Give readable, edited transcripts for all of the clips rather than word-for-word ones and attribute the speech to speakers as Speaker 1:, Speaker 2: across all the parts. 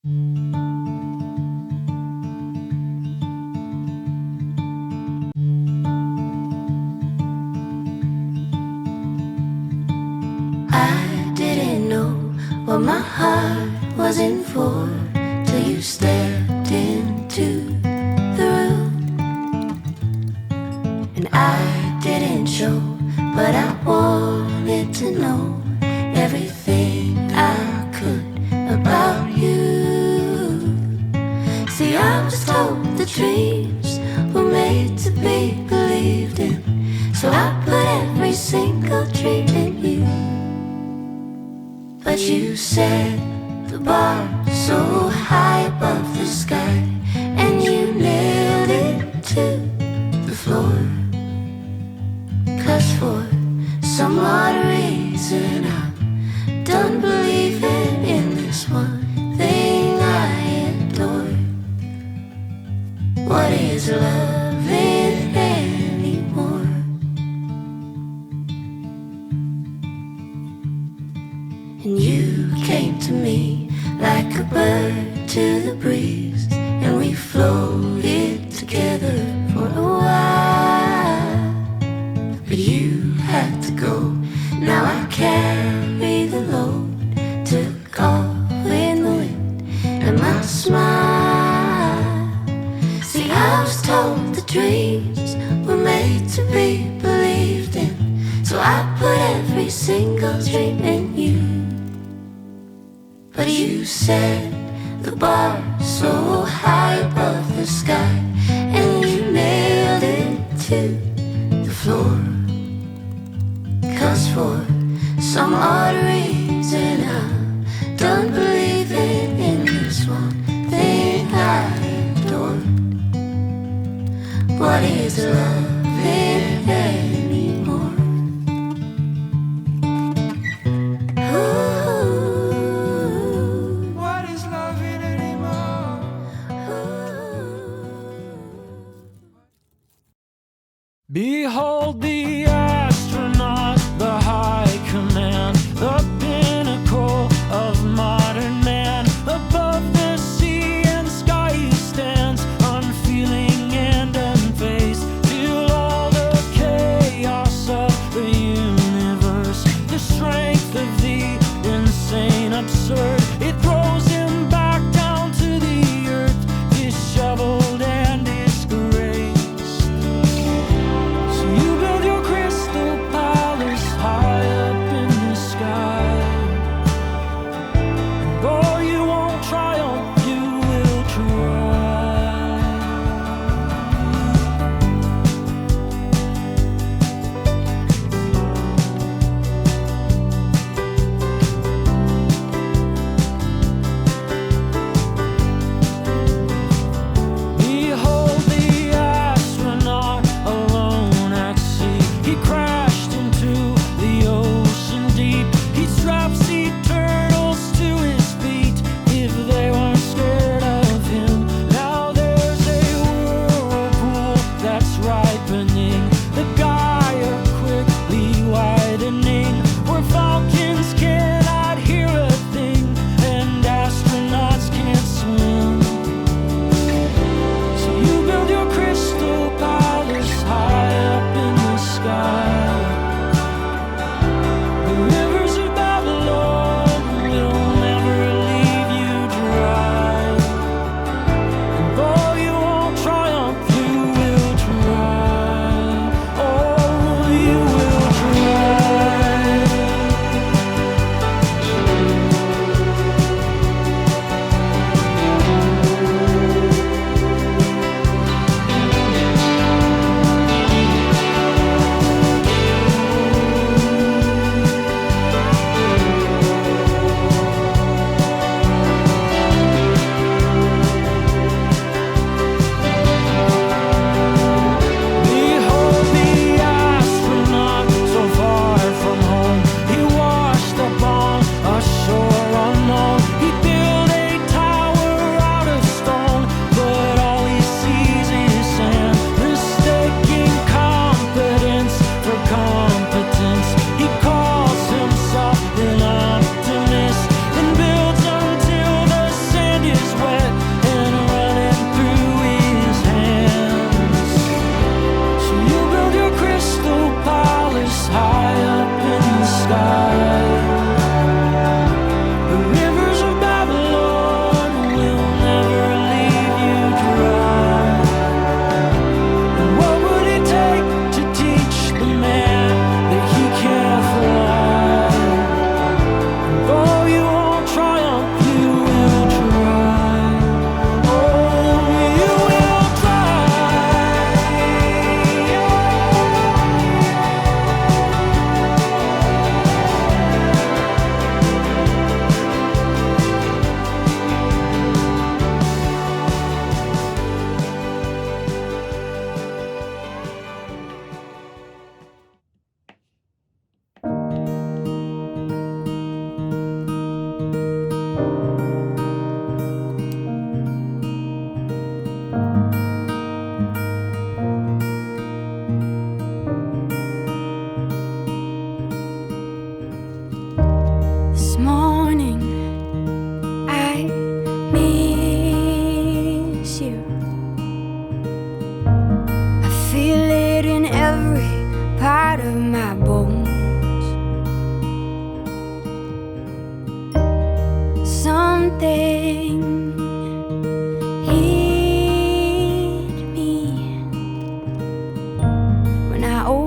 Speaker 1: I didn't know what my heart was in for till you stepped into the room. And I didn't show, but I wanted to know everything I could about you. See, I was told the dreams were made to be believed in, so I put every single dream in you. But you set the bar so high above the sky, and you nailed it to the floor. 'Cause for some odd reason I'm done believing in this one thing I adore. What is loving anymore? And you came to me like a bird to the breeze, and we floated together for a while. But you had to go, now I carry the load. Took off in the wind and my smile. See, I was told the dreams were made to be believed in, so I put every single dream in you. But you set the bar so high above the sky, and you nailed it to the floor. 'Cause for some odd reason I'm done believing in this one thing I adore. What is loving anymore?
Speaker 2: What is loving anymore? Behold the astronaut, the high command, the pinnacle of modern man. Above the sea and sky he stands, unfeeling and unfazed, till all the chaos of the universe, the strength of the insane absurd, it throws him back down to the earth, disheveled and disgraced. So you build your crystal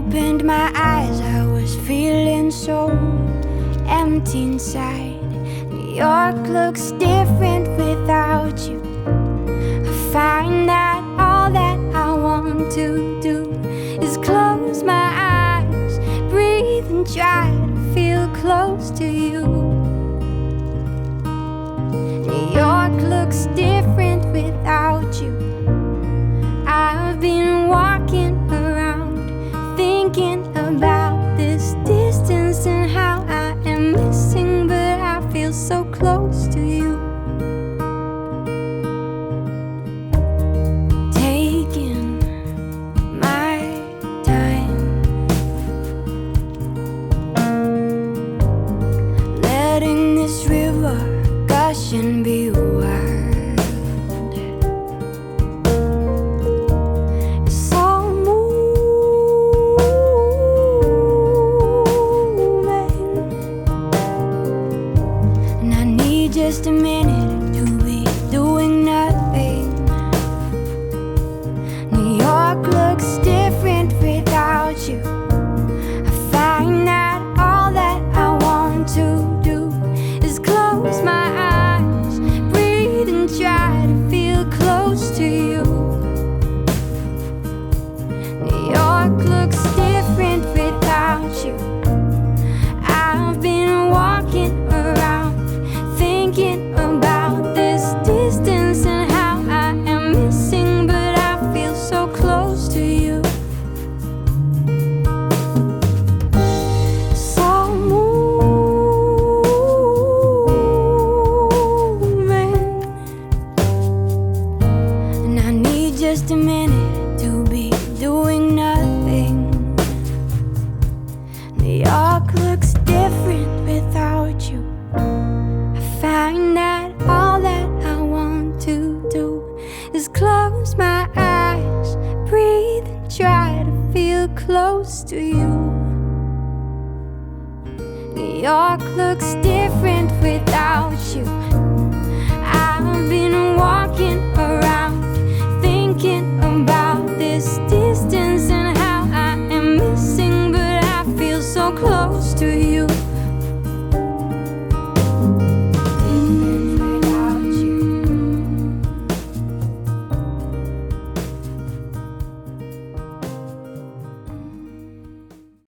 Speaker 1: opened my eyes, I was feeling so empty inside. New York looks different without you. I find that all that I want to do is close my eyes, breathe and try to feel close to you. New York looks different without you. I've been walking around thinking about this distance and how I am missing, but I feel so close to you. Taking my time, letting this river gush and be wild. It's all moving, and I need just a minute to be doing nothing. New York looks different without you. I find that all that I want to do is close my eyes, breathe and try to feel close to you. New York looks different without you. I've been walking around thinking about this distance and how I am missing, but I feel so close to you. It's all moving, and I need just a minute to be doing nothing. New York looks different without you. I find that all that I want to do is close my eyes, breathe and try to feel close to you. New York looks different without